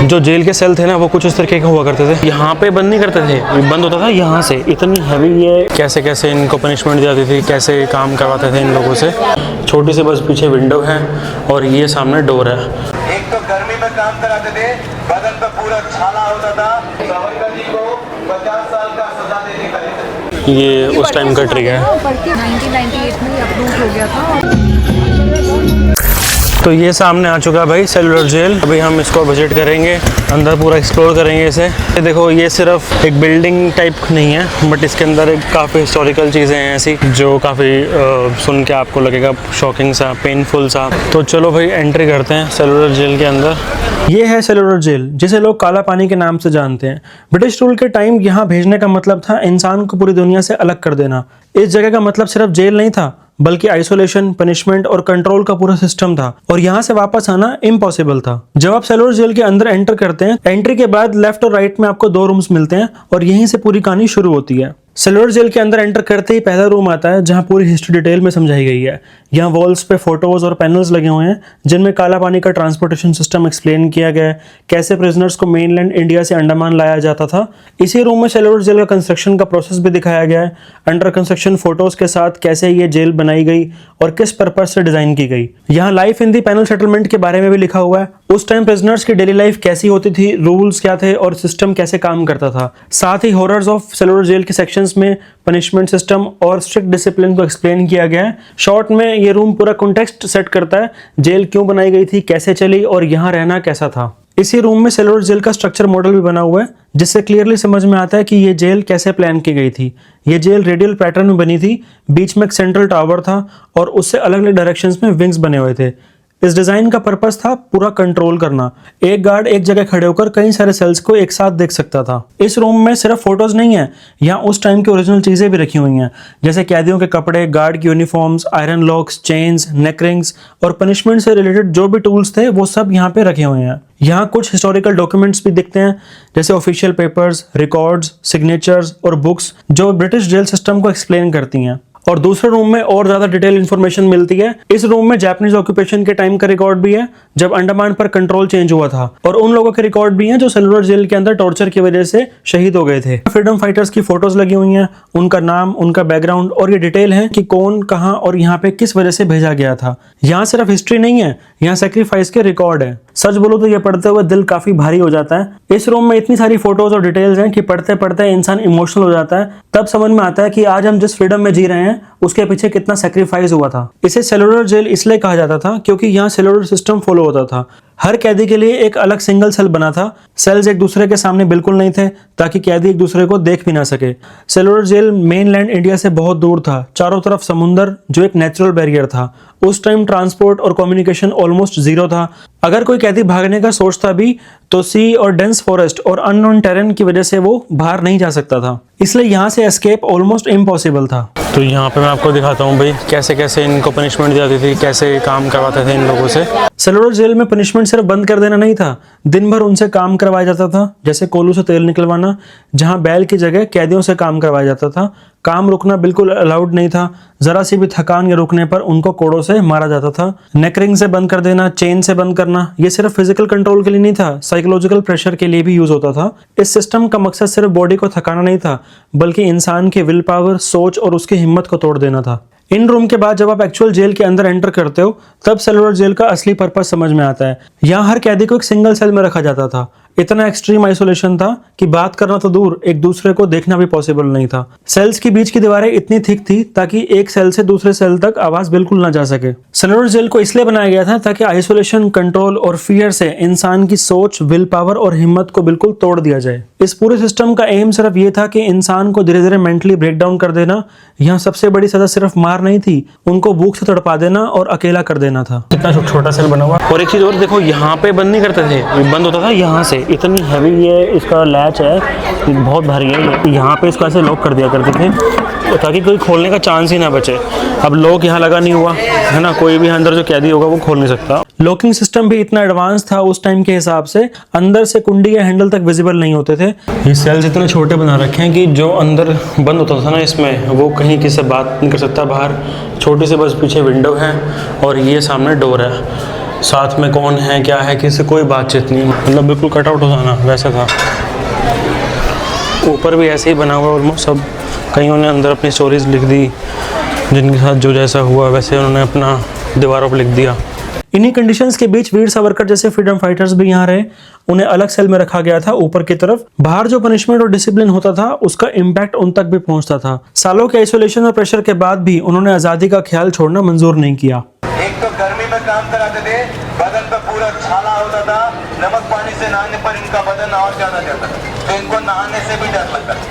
जो जेल के सेल थे ना वो कुछ इस तरीके के हुआ करते थे, यहाँ पे बंद नहीं करते थे, बंद होता था यहाँ से। इतनी हैवी ये कैसे कैसे इनको पनिशमेंट दी जाती थी, कैसे काम करवाते थे इन लोगों से। छोटी सी बस पीछे विंडो है और ये सामने डोर है। एक तो गर्मी में काम कराते थे, बदन पे पूरा छाला होता था। सावरकर जी को 50 साल का सजा देने का ये उस टाइम का ट्रिक है। 1998 में अप्रूव हो गया था। तो ये सामने आ चुका है भाई सेलुलर जेल। अभी हम इसको विजिट करेंगे, अंदर पूरा एक्सप्लोर करेंगे इसे। ये देखो, ये सिर्फ एक बिल्डिंग टाइप नहीं है, बट इसके अंदर एक काफ़ी हिस्टोरिकल चीज़ें हैं ऐसी जो काफ़ी सुन के आपको लगेगा शॉकिंग सा, पेनफुल सा। तो चलो भाई एंट्री करते हैं सेलुलर जेल के अंदर। ये है सेलुलर जेल, जिसे लोग काला पानी के नाम से जानते हैं। ब्रिटिश रूल के टाइम यहाँ भेजने का मतलब था इंसान को पूरी दुनिया से अलग कर देना। इस जगह का मतलब सिर्फ जेल नहीं था, बल्कि आइसोलेशन, पनिशमेंट और कंट्रोल का पूरा सिस्टम था, और यहाँ से वापस आना इम्पॉसिबल था। जब आप सेलुलर जेल के अंदर एंटर करते हैं, एंट्री के बाद लेफ्ट और राइट में आपको 2 रूम्स मिलते हैं और यहीं से पूरी कहानी शुरू होती है। सेलुलर जेल के अंदर एंटर करते ही पहला रूम आता है जहां पूरी हिस्ट्री डिटेल में समझाई गई है। यहाँ वॉल्स पे फोटोज और पैनल्स लगे हुए हैं जिनमें काला पानी का ट्रांसपोर्टेशन सिस्टम एक्सप्लेन किया गया है, कैसे प्रिजनर्स को मेनलैंड इंडिया से अंडमान लाया जाता था। इसी रूम में सेलुलर जेल का कंस्ट्रक्शन का प्रोसेस भी दिखाया गया है, अंडर कंस्ट्रक्शन फोटोज के साथ कैसे ये जेल बनाई गई और किस पर्पज से डिजाइन की गई। यहाँ life in the panel settlement के बारे में भी लिखा हुआ है। उस टाइम प्रिजनर्स की डेली लाइफ कैसी होती थी, रूल्स क्या थे और सिस्टम कैसे काम करता था। साथ ही हॉरर्स ऑफ सेलुलर जेल के सेक्शंस में पनिशमेंट सिस्टम और स्ट्रिक्ट डिसिप्लिन को एक्सप्लेन किया गया है। शॉर्ट में ये रूम पूरा कॉन्टेक्स्ट सेट करता है, जेल क्यों बनाई गई थी, कैसे चली और यहाँ रहना कैसा था। इसी रूम में सेलुलर जेल का स्ट्रक्चर मॉडल भी बना हुआ है, जिससे क्लियरली समझ में आता है कि ये जेल कैसे प्लान की गई थी। ये जेल रेडियल पैटर्न में बनी थी, बीच में एक सेंट्रल टावर था और उससे अलग अलग डायरेक्शंस में विंग्स बने हुए थे। इस डिजाइन का पर्पस था पूरा कंट्रोल करना। एक गार्ड एक जगह खड़े होकर कई सारे सेल्स को एक साथ देख सकता था। इस रूम में सिर्फ फोटोज नहीं है, यहाँ उस टाइम की ओरिजिनल चीजें भी रखी हुई हैं, जैसे कैदियों के कपड़े, गार्ड की यूनिफॉर्म्स, आयरन लॉक्स, चेन्स, नेक रिंग्स और पनिशमेंट से रिलेटेड जो भी टूल्स थे वो सब यहाँ पे रखे हुए हैं। यहाँ कुछ हिस्टोरिकल डॉक्यूमेंट्स भी दिखते हैं, जैसे ऑफिशियल पेपर्स, रिकॉर्ड्स, सिग्नेचर्स और बुक्स जो ब्रिटिश जेल सिस्टम को एक्सप्लेन करती हैं। और दूसरे रूम में और ज्यादा डिटेल इंफॉर्मेशन मिलती है। इस रूम में जापानीज ऑक्यूपेशन के टाइम का रिकॉर्ड भी है, जब अंडमान पर कंट्रोल चेंज हुआ था, और उन लोगों के रिकॉर्ड भी हैं जो सेलुलर जेल के अंदर टॉर्चर की वजह से शहीद हो गए थे। फ्रीडम फाइटर्स की फोटोज लगी हुई हैं, उनका नाम, उनका बैकग्राउंड और ये डिटेल है कि कौन, कहां और यहाँ पे किस वजह से भेजा गया था। यहाँ सिर्फ हिस्ट्री नहीं है, यहाँ सेक्रीफाइस के रिकॉर्ड है। सच बोलो तो ये पढ़ते हुए दिल काफी भारी हो जाता है। इस रूम में इतनी सारी फोटोज और डिटेल्स हैं कि पढ़ते पढ़ते इंसान इमोशनल हो जाता है। तब समझ में आता है कि आज हम जिस फ्रीडम में जी रहे हैं उसके पीछे कितना सेक्रीफाइस हुआ था। इसे सेलुलर जेल इसलिए कहा जाता था क्योंकि यहाँ सेलुलर सिस्टम फॉलो होता था। हर कैदी के लिए एक अलग सिंगल सेल बना था। सेल्स एक दूसरे के सामने बिल्कुल नहीं थे ताकि कैदी एक दूसरे को देख भी ना सके। सेलुलर जेल मेनलैंड इंडिया से बहुत दूर था, चारों तरफ समुंदर जो एक नेचुरल बैरियर था। उस टाइम ट्रांसपोर्ट और कम्युनिकेशन ऑलमोस्ट जीरो था। अगर कोई कैदी भागने का सोचता भी तो सी और डेंस फॉरेस्ट और अननोन टेरेन की वजह से वो बाहर नहीं जा सकता था, इसलिए यहाँ से एस्केप ऑलमोस्ट इम्पॉसिबल था। तो यहाँ पे मैं आपको दिखाता हूँ भाई कैसे कैसे इनको पनिशमेंट दी जाती थी, कैसे काम करवाते थे इन लोगों से। सेलुलर जेल में पनिशमेंट सिर्फ बंद कर देना नहीं था, दिन भर उनसे काम करवाया जाता था, जैसे कोल्हू से तेल निकलवाना, जहाँ बैल की जगह कैदियों से काम करवाया जाता था। काम रुकना बिल्कुल अलाउड नहीं था, जरा सी भी थकान या रुकने पर उनको कोड़ों से मारा जाता था। नेक रिंग से बंद कर देना, चेन से बंद करना, ये सिर्फ फिजिकल कंट्रोल के लिए नहीं था, साइकोलॉजिकल प्रेशर के लिए भी यूज होता था। इस सिस्टम का मकसद सिर्फ बॉडी को थकाना नहीं था, बल्कि इंसान की विल पावर, सोच और उसकी हिम्मत को तोड़ देना था। इन रूम के बाद जब आप एक्चुअल जेल के अंदर एंटर करते हो तब सेलुलर जेल का असली पर्पस समझ में आता है। यहाँ हर कैदी को एक सिंगल सेल में रखा जाता था। इतना एक्सट्रीम आइसोलेशन था कि बात करना तो दूर, एक दूसरे को देखना भी पॉसिबल नहीं था। सेल्स के बीच की दीवारें इतनी थिक थी ताकि एक सेल से दूसरे सेल तक आवाज बिल्कुल ना जा सके। सेलुलर जेल को इसलिए बनाया गया था ताकि आइसोलेशन, कंट्रोल और फियर से इंसान की सोच, विल पावर और हिम्मत को बिल्कुल तोड़ दिया जाए। इस पूरे सिस्टम का एम सिर्फ ये था कि इंसान को धीरे धीरे मेंटली ब्रेक डाउन कर देना। यहाँ सबसे बड़ी सजा सिर्फ मार नहीं थी, उनको भूख से तड़पा देना और अकेला कर देना था। कितना छोटा सेल बना हुआ। और एक चीज और देखो, यहाँ पे बंद नहीं करते थे, बंद होता था यहाँ से। इतनी हैवी ये इसका लैच है, बहुत भारी है। यहाँ पे इसको ऐसे लॉक कर दिया करते थे ताकि कोई खोलने का चांस ही ना बचे। अब लॉक यहाँ लगा नहीं हुआ है ना, कोई भी अंदर जो कैदी होगा वो खोल नहीं सकता। लॉकिंग सिस्टम भी इतना एडवांस था उस टाइम के हिसाब से, अंदर से कुंडी या हैंडल तक विजिबल नहीं होते थे। ये सेल्स इतने छोटे बना रखे हैं कि जो अंदर बंद होता था ना इसमें, वो कहीं किसी से बात नहीं कर सकता बाहर। छोटी सी बस पीछे विंडो है और ये सामने डोर है। साथ में कौन है क्या है किसी कोई बातचीत नहीं, मतलब बिल्कुल कटआउट हो जाना वैसा था। ऊपर भी ऐसे ही बना हुआ ऑलमोस्ट सब, कईयों ने अंदर अपनी स्टोरीज लिख दी, जिनके साथ जो जैसा हुआ वैसे उन्होंने अपना दीवारों पर लिख दिया। इन्हीं कंडीशंस के बीच वीर सावरकर जैसे फ्रीडम फाइटर्स भी यहाँ रहे। उन्हें अलग सेल में रखा गया था ऊपर की तरफ। बाहर जो पनिशमेंट और डिसिप्लिन होता था उसका इम्पैक्ट उन तक भी पहुंचता था। सालों के आइसोलेशन और प्रेशर के बाद भी उन्होंने आजादी का ख्याल छोड़ना मंजूर नहीं किया। एक तो गर्मी में काम कराते थे, बदन पे पूरा छाला होता था, नमक पानी से नहाने पर इनका बदन और ज्यादा जाता था, तो इनको नहाने से भी डर लगता था।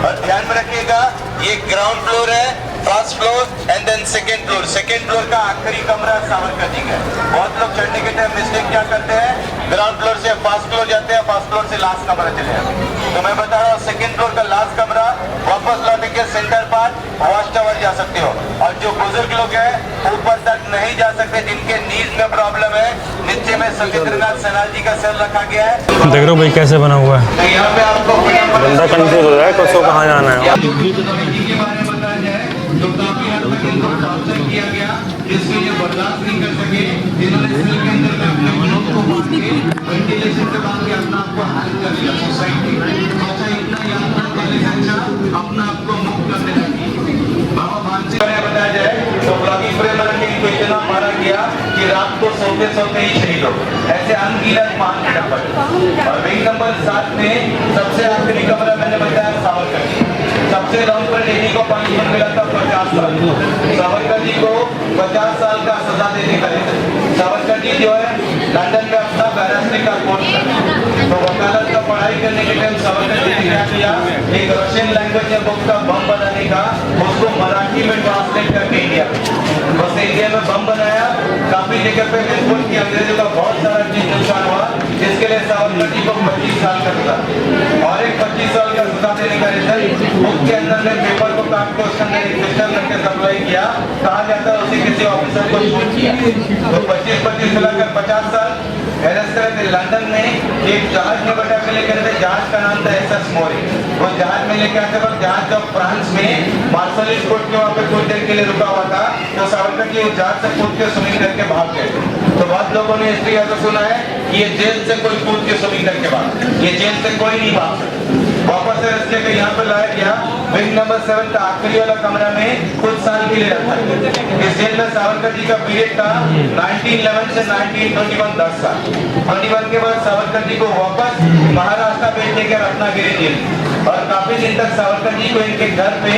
और ध्यान में रखिएगा, ये ग्राउंड फ्लोर है, first floor and then second floor. Second floor का आखिरी कमरा सावरकर जी का है। बहुत लोग चढ़ने के टाइम मिस्टेक क्या करते हैं, ग्राउंड फ्लोर से फर्स्ट फ्लोर जाते हैं, फर्स्ट फ्लोर से लास्ट कमरा चले जाते हैं। तो मैं बता रहा हूँ, सेकेंड फ्लोर का लास्ट कमरा, वापस लौट के सेंटर पार्ट वॉच टावर जा सकते हो। और जो बुजुर्ग लोग हैं ऊपर तक नहीं जा सकते, जिनके नीज में प्रॉब्लम है, नीचे में सत्येंद्रनाथ सिन्हा जी का सेल रखा गया है। देख रहे हो भाई कैसे बना हुआ है, तो यहाँ पे आपको बंदा कंफ्यूज हो रहा है कसो कहाँ जाना है। के बारे में बताया जाए तो काफी हद तक इनको टॉर्चर किया गया, जिसको ये बर्दाश्त नहीं कर सके। जिन्होंने सेल के अंदर में अपने मनों को बांध के वेंटिलेशन से बांध के अपना आपको हेल्प कर दिया सोसाइटी। सोचा इतना यातना करने से अच्छा अपना आपको मुक्त करने लगी। बाबा भानसी ने बताया जाए तो ब्लॉगिंग प्रेमरंडी को इतना मारा गया कि रात को सोते सोते ही शहीद हो। ऐसे अनगिनत मान गिरा पड़े। और विंग नंबर 7 में सबसे आखिरी कमरा मैंने बताया सावरकर जी। सबसे लॉन्ग पर लेडी को पनिशमेंट मिला था 50 साल। सावरकर जी को 50 साल का सजा देने का है। सावरकर जी जो है लंदन में अपना बैरिस्टर का कोर्स कर, तो वकालत का पढ़ाई करने के टाइम सावरकर जी ने क्या किया, एक रशियन लैंग्वेज में बुक का बम बनाने का, उसको मराठी में ट्रांसलेट करके इंडिया बस इंडिया में बम बनाया। काफी जगह पे एक्सपोर्ट किया, अंग्रेजों का बहुत सारा चीज नुकसान हुआ, जिसके लिए सावरकर जी को 25 साल का सजा और एक 25 साल का सजा देने का रिजल्ट बुक के अंदर में पेपर को काट के उसके अंदर क्रिस्टल रख के सप्लाई किया। कहा जाता है उसी किसी ऑफिसर को छूट किया, तो 25 मिलाकर 50 साल अरेस्ट करे थे। लंदन में एक जहाज में बैठा के लेकर थे, जहाज का नाम था एसएस मोरी। वो जहाज में लेके आते वक्त जहाज जब फ्रांस में मार्शलिस कोर्ट के वहाँ पे कुछ देर के लिए रुका हुआ था, तो सावरकर जी उस जहाज से कूद के स्विमिंग करके भाग गए। तो बहुत लोगों ने हिस्ट्री ऐसा सुना है कि ये जेल से कोई कूद के स्विमिंग करके भाग, ये जेल से कोई नहीं भाग सकता। वापस से रस्ते के यहाँ पे लाया गया। विंग नंबर 7 का आखिरी वाला कमरा में कुछ साल के लिए रखा गया। इस जेल में सावरकर जी का पीरियड था 1911 से 1921, 10 साल। 21 के बाद सावरकर जी को वापस महाराष्ट्र भेज देकर रत्नागिरी जेल, और काफी दिन तक सावरकर जी को इनके घर पे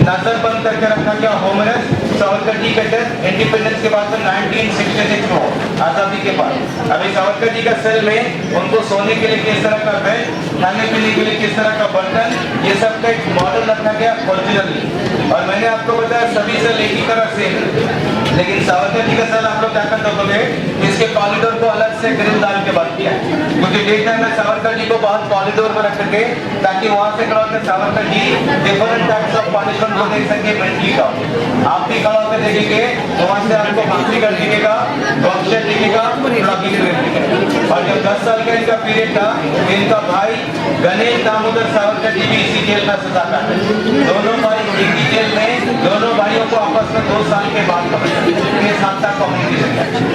नजरबंद करके रखा गया, होम अरेस्ट। सावरकर जी का डेथ इंडिपेंडेंस के बाद में 1966 को आजादी के बाद। अभी सावरकर जी का सेल में उनको सोने के लिए किस तरह का बेड, खाने पीने के लिए किस तरह का बर्तन, ये सब का एक मॉडल रखा गया ओरिजिनली। और मैंने आपको बताया सभी सेल एक ही तरह से, लेकिन सावरकर जी का सेल आप लोग क्या कर दोगे, इसके कॉरिडोर को अलग से ग्रिल डाल के बंद किया, क्योंकि डे टाइम में सावरकर जी को बहुत कॉरिडोर में रखेंगे ताकि वहाँ से खड़ा होकर Savarkar ji different types of punishment को देख सके मेंटली का। आप भी खड़ा होकर देखेंगे तो वहाँ से आपको फांसी कर दिखेगा, बॉक्सर दिखेगा, ब्लॉगिंग दिखेगा। और जब 10 साल का इनका पीरियड था, इनका भाई गणेश दामोदर सावरकर जी भी इसी जेल का सजा काटे। दोनों भाई एक ही जेल में, दोनों भाइयों को आपस में 2 साल के बाद कम्युनिकेशन।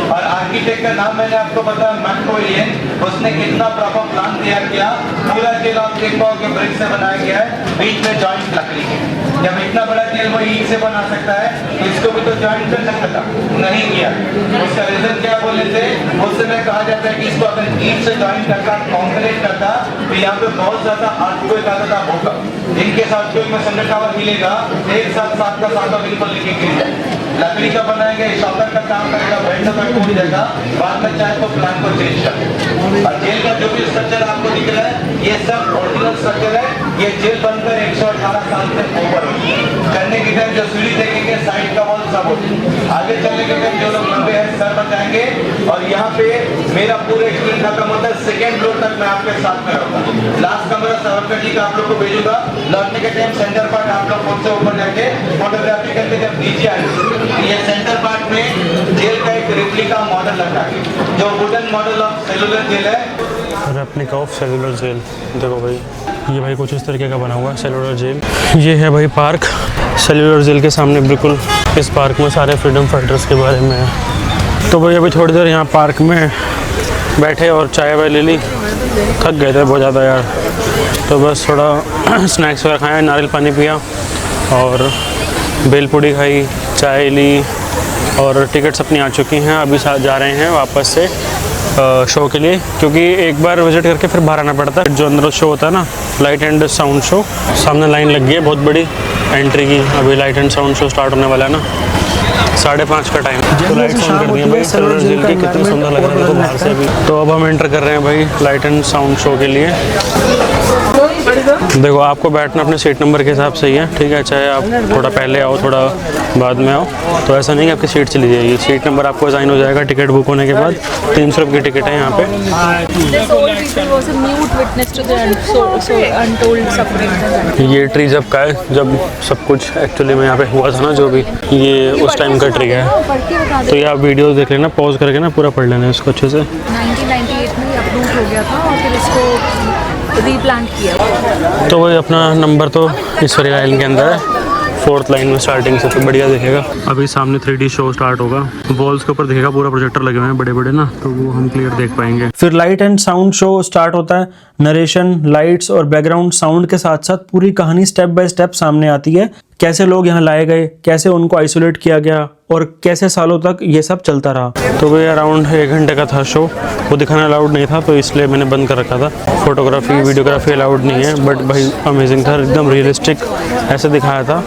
और आर्किटेक्ट का नाम मैंने आपको बताया मैक्रोलियन, उसने कितना प्रॉपर प्लान तैयार किया। पूरा जेल आप देख पाओगे ब्रिक से बनाया गया है, बीच में जॉइंट लकड़ी है। जब इतना बड़ा जेल वो ईंट से बना सकता है, तो इसको भी तो जॉइंट कर सकता था, नहीं किया। उसका रीजन क्या बोले थे, उस समय कहा जाता है कि इसको अगर ईंट से जॉइंट करता, कॉन्क्रीट करता, तो यहाँ पे बहुत ज्यादा अर्थक्वेक आता था, भूकंप। इनके साथ कोई में सेंटर टावर मिलेगा, एक साथ 7 का 7 बिल्कुल लिखे गिर जाए। लकड़ी का बनाएंगे, शॉकर का काम करेगा, बेल्ट का टूट जाएगा, बाद में चाहे तो प्लान को चेंज कर। और जेल का जो भी स्ट्रक्चर आपको दिख रहा है, ये सब ओरिजिनल स्ट्रक्चर है। ये जेल बनकर 118 साल से ऊपर चढ़ने के टाइम जो सीढ़ी देखेंगे, साइड का वॉल सब आगे चलने के टाइम जो लोग लंबे हैं सर बचाएंगे। और यहाँ पे मेरा पूरा एक्सपीरियंस खत्म होता है, सेकेंड फ्लोर तक मैं आपके साथ में रहूंगा। लास्ट कमरा सावरकर जी का आप लोग को भेजूंगा। लौटने के टाइम सेंटर पार्ट आप लोग खुद से ऊपर जाके फोटोग्राफी करके जब नीचे आए, ये सेंटर पार्ट में जेल का एक रेप्लिका मॉडल रखा है, जो wooden model of cellular jail है। Replica of cellular jail. देखो भाई, ये भाई कुछ इस तरीके का बना हुआ है सेलुलर जेल। ये है भाई पार्क, सेलुलर जेल के सामने बिल्कुल इस पार्क में सारे फ्रीडम फाइटर्स के बारे में है। तो भाई अभी थोड़ी देर यहाँ पार्क में बैठे और चाय वाय ले ली, थक गए थे बहुत ज़्यादा यार। तो बस थोड़ा स्नैक्स वगैरह खाया, नारियल पानी पिया और भेलपूड़ी खाई, चाय ली और टिकट्स अपनी आ चुकी हैं। अभी साथ जा रहे हैं वापस से शो के लिए, क्योंकि एक बार विजिट करके फिर बाहर आना पड़ता है। जो अंदर शो होता है ना, लाइट एंड साउंड शो, सामने लाइन लगी है बहुत बड़ी एंट्री की। अभी light and sound show start होने वाला है ना, 5:30 का टाइम। तो लाइट्स ऑन कर दी हैं भाई, सेलुलर जेल की, कितनी सुंदर लग रहा है देखो बाहर से अभी। तो अब हम एंटर कर रहे हैं भाई लाइट एंड साउंड शो के लिए। देखो आपको बैठना अपने सीट नंबर के हिसाब से ही है, ठीक है, चाहे आप थोड़ा पहले आओ थोड़ा बाद में आओ, तो ऐसा नहीं कि आपकी सीट चली जाएगी। सीट नंबर आपको असाइन हो जाएगा टिकट बुक होने के बाद। 300 रुपये की टिकट है यहाँ पे। ये ट्री जब का है, जब सब कुछ एक्चुअली में यहाँ पे हुआ था ना, जो भी ये उस टाइम का ट्री है। तो ये आप वीडियो देख लेना, पॉज करके ना पूरा पढ़ लेना इसको अच्छे से। 1998 में अप्रूव हो गया था और फिर इसको रीप्लांट किया। तो वही अपना नंबर तो इस वाली लाइन के अंदर है, 4th लाइन में स्टार्टिंग से, तो बढ़िया दिखेगा। अभी सामने 3D शो स्टार्ट होगा, वॉल्स के ऊपर दिखेगा, पूरा प्रोजेक्टर लगे हुए हैं बड़े बड़े ना, तो वो हम क्लियर देख पाएंगे। फिर light and sound show start होता है। नरेशन, लाइट्स और बैकग्राउंड साउंड के साथ साथ पूरी कहानी स्टेप बाय स्टेप सामने आती है। कैसे लोग यहाँ लाए गए, कैसे उनको आइसोलेट किया गया और कैसे सालों तक ये सब चलता रहा। तो भाई अराउंड 1 घंटे का था शो, वो दिखाना अलाउड नहीं था तो इसलिए मैंने बंद कर रखा था। फोटोग्राफी वीडियोग्राफी अलाउड नहीं है, बट भाई अमेजिंग था, एकदम रियलिस्टिक ऐसे दिखाया था,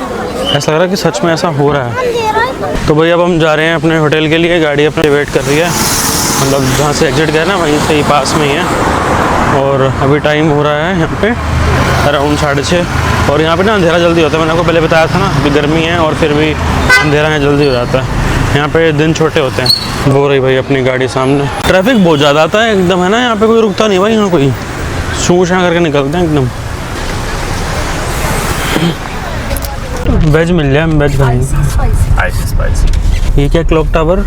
ऐसा लग रहा है कि सच में ऐसा हो रहा है। तो भाई अब हम जा रहे हैं अपने होटल के लिए, गाड़ी अपने वेट कर रही है, मतलब जहाँ से एग्जिट गया ना वहीं से ही पास में ही है। और अभी टाइम हो रहा है यहाँ पे अराउंड 6:30 और यहाँ पे ना अंधेरा जल्दी होता है। मैंने आपको पहले बताया था ना, अभी गर्मी है और फिर भी अंधेरा है जल्दी हो जाता है। यहाँ पे दिन छोटे होते हैं। वो रही भाई अपनी गाड़ी सामने। ट्रैफिक बहुत ज़्यादा आता है एकदम, है ना, यहाँ पे कोई रुकता नहीं भाई, यहाँ कोई शू शाँ करके निकलते हैं एकदम। वेज मिल जाए, हम वेज खाएंगे। Ice spicy. ये क्या क्लॉक टावर?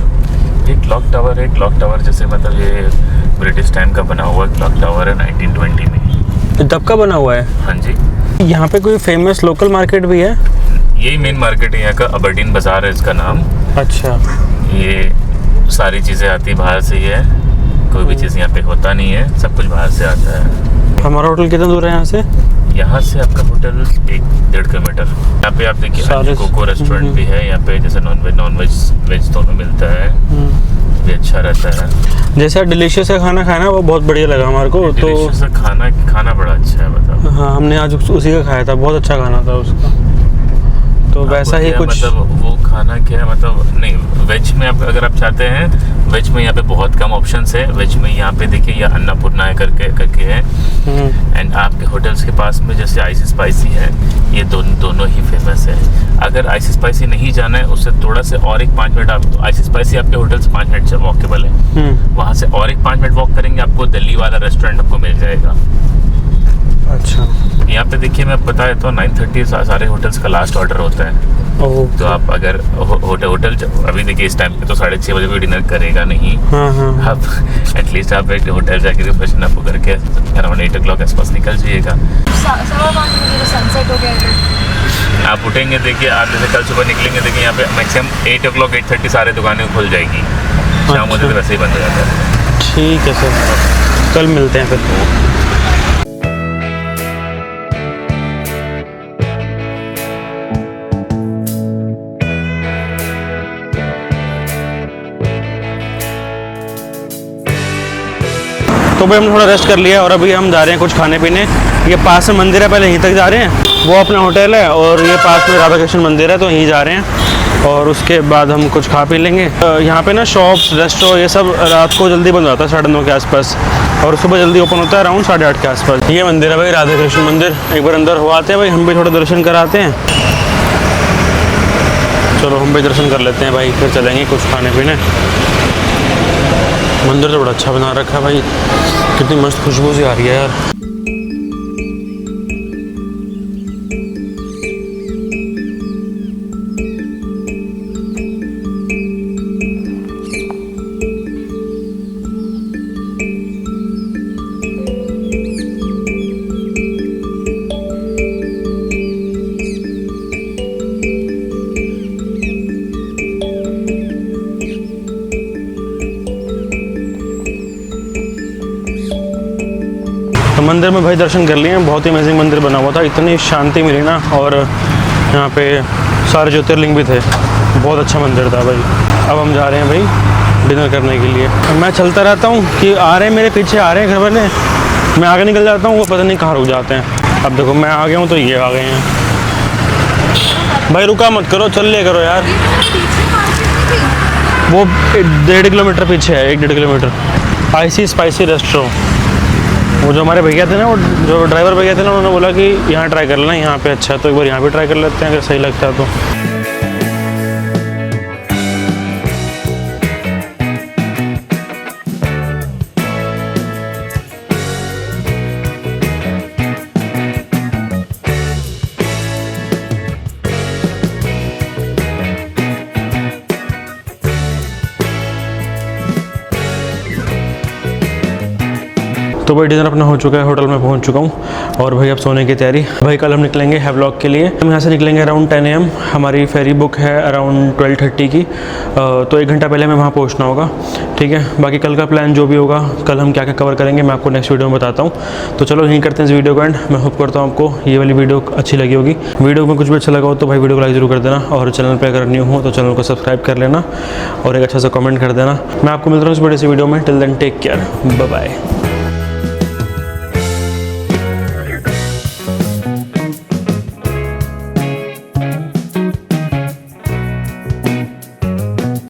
ये क्लॉक टावर है। क्लॉक टावर जैसे मतलब ये ब्रिटिश टाइम का बना हुआ क्लॉक टावर है, 1920 में। तब का बना हुआ है? हाँ जी। यहाँ पे कोई फेमस लोकल मार्केट भी है? यही मेन मार्केट है यहाँ का, अबरडीन बाजार है इसका नाम। अच्छा। ये सारी चीज़ें आती बाहर से ही है, कोई भी चीज़ यहाँ पे होता नहीं है, सब कुछ बाहर से आता है। हमारा होटल कितना दूर है यहाँ से? यहाँ से आपका होटल 1-1.5 किलोमीटर। यहाँ पे आप देखिए कोको रेस्टोरेंट भी है यहाँ पे, जैसे नॉन वेज दोनों मिलता है, भी अच्छा रहता है। जैसा डिलीशियस का खाना खाना वो बहुत बढ़िया लगा हमारे को। तो खाना बड़ा अच्छा है, बताओ। हाँ, हमने आज उसी का खाया था, बहुत अच्छा खाना था उसका। तो वैसा ही कुछ मतलब वो खाना क्या है, मतलब नहीं, वेज में आप अगर आप चाहते हैं, वेज में यहाँ पे बहुत कम ऑप्शंस है। वेज में यहाँ पे देखिए ये अन्नपूर्णा है करके है, एंड आपके होटल्स के पास में जैसे आइस स्पाइसी है, ये दोनों ही फेमस है। अगर आइस स्पाइसी नहीं जाना है, उससे थोड़ा से और 5 मिनट आप, आइस स्पाइसी आपके होटल से 5 मिनट से वॉकेबल है, वहाँ से और 5 मिनट वॉक करेंगे आपको दिल्ली वाला रेस्टोरेंट आपको मिल जाएगा। अच्छा। यहाँ पे देखिए मैं बताया तो 9:30 सारे होटल्स का लास्ट ऑर्डर होता है। ओह। तो आप अगर होटल अभी देखिए इस टाइम पे तो 6:30 बजे कोई डिनर करेगा नहीं। हाँ। आप एटलीस्ट आप एक होटल जाके रिफ्रेशन आपको करके अराउंड 8 o'clock आसपास निकल जाइएगा। 5:15 बजे सनसेट हो गया। आप उठेंगे, देखिए आप जैसे कल सुबह निकलेंगे, देखिए यहाँ पे मैक्सिमम 8 o'clock 8:30 सारे दुकानें खुल जाएगी। शाम होते तो वैसे ही बंद हो जाता है। ठीक है सर, कल मिलते हैं फिर। तो भाई हम थोड़ा रेस्ट कर लिया और अभी हम जा रहे हैं कुछ खाने पीने। ये पास में मंदिर है, पहले यहीं तक जा रहे हैं, वो अपना होटल है, और ये पास में राधा कृष्ण मंदिर है, तो यहीं जा रहे हैं और उसके बाद हम कुछ खा पी लेंगे। यहाँ पे ना शॉप्स, रेस्टोरेंट, ये सब रात को जल्दी बंद होता है 9:30 के आसपास, और सुबह जल्दी ओपन होता है अराउंड 8:30 के आसपास। ये मंदिर है भाई, राधा कृष्ण मंदिर। एक बार अंदर हो आते हैं भाई, हम भी थोड़ा दर्शन कराते हैं। चलो हम भी दर्शन कर लेते हैं भाई, फिर चलेंगे कुछ खाने पीने। मंदिर तो बड़ा अच्छा बना रखा है भाई, कितनी मस्त खुशबू सी आ रही है यार। तो मंदिर में भाई दर्शन कर लिए हैं, बहुत ही अमेजिंग मंदिर बना हुआ था, इतनी शांति मिली ना, और यहाँ पे सारे ज्योतिर्लिंग भी थे, बहुत अच्छा मंदिर था भाई। अब हम जा रहे हैं भाई डिनर करने के लिए। मैं चलता रहता हूँ कि आ रहे हैं मेरे पीछे, आ रहे हैं घर वाले, मैं आगे निकल जाता हूँ, वो पता नहीं कहाँ रुक जाते हैं। अब देखो मैं आ गया हूँ तो ये आ गए हैं। भाई रुका मत करो, चल लिया करो यार। वो 1.5 किलोमीटर पीछे है, 1-1.5 किलोमीटर। आईसी स्पाइसी रेस्टोरेंट, वो जो हमारे भैया थे ना, वो जो ड्राइवर भैया थे ना, उन्होंने बोला कि यहाँ ट्राई कर लेना, यहाँ पे अच्छा है, तो एक बार यहाँ भी ट्राई कर लेते हैं अगर सही लगता है तो। तो भाई डिनर अपना हो चुका है, होटल में पहुंच चुका हूं और भाई अब सोने की तैयारी। भाई कल हम निकलेंगे हैवलॉक के लिए, हम यहाँ से निकलेंगे अराउंड 10 AM। हमारी फेरी बुक है अराउंड 12:30 की, तो 1 घंटा पहले हमें वहाँ पहुँचना होगा, ठीक है। बाकी कल का प्लान जो भी होगा, कल हम क्या क्या कवर करेंगे मैं आपको नेक्स्ट वीडियो में बताता हूँ। तो चलो यहीं करते हैं इस वीडियो को एंड। मैं होप करता हूँ आपको ये वाली वीडियो अच्छी लगी होगी। वीडियो में कुछ भी अच्छा लगा हो तो भाई वीडियो को लाइक जरूर कर देना, और चैनल पर अगर न्यू हो तो चैनल को सब्सक्राइब कर लेना और एक अच्छा सा कमेंट कर देना। मैं आपको मिलता हूँ इस बड़े सी वीडियो में। Till then take care, bye bye.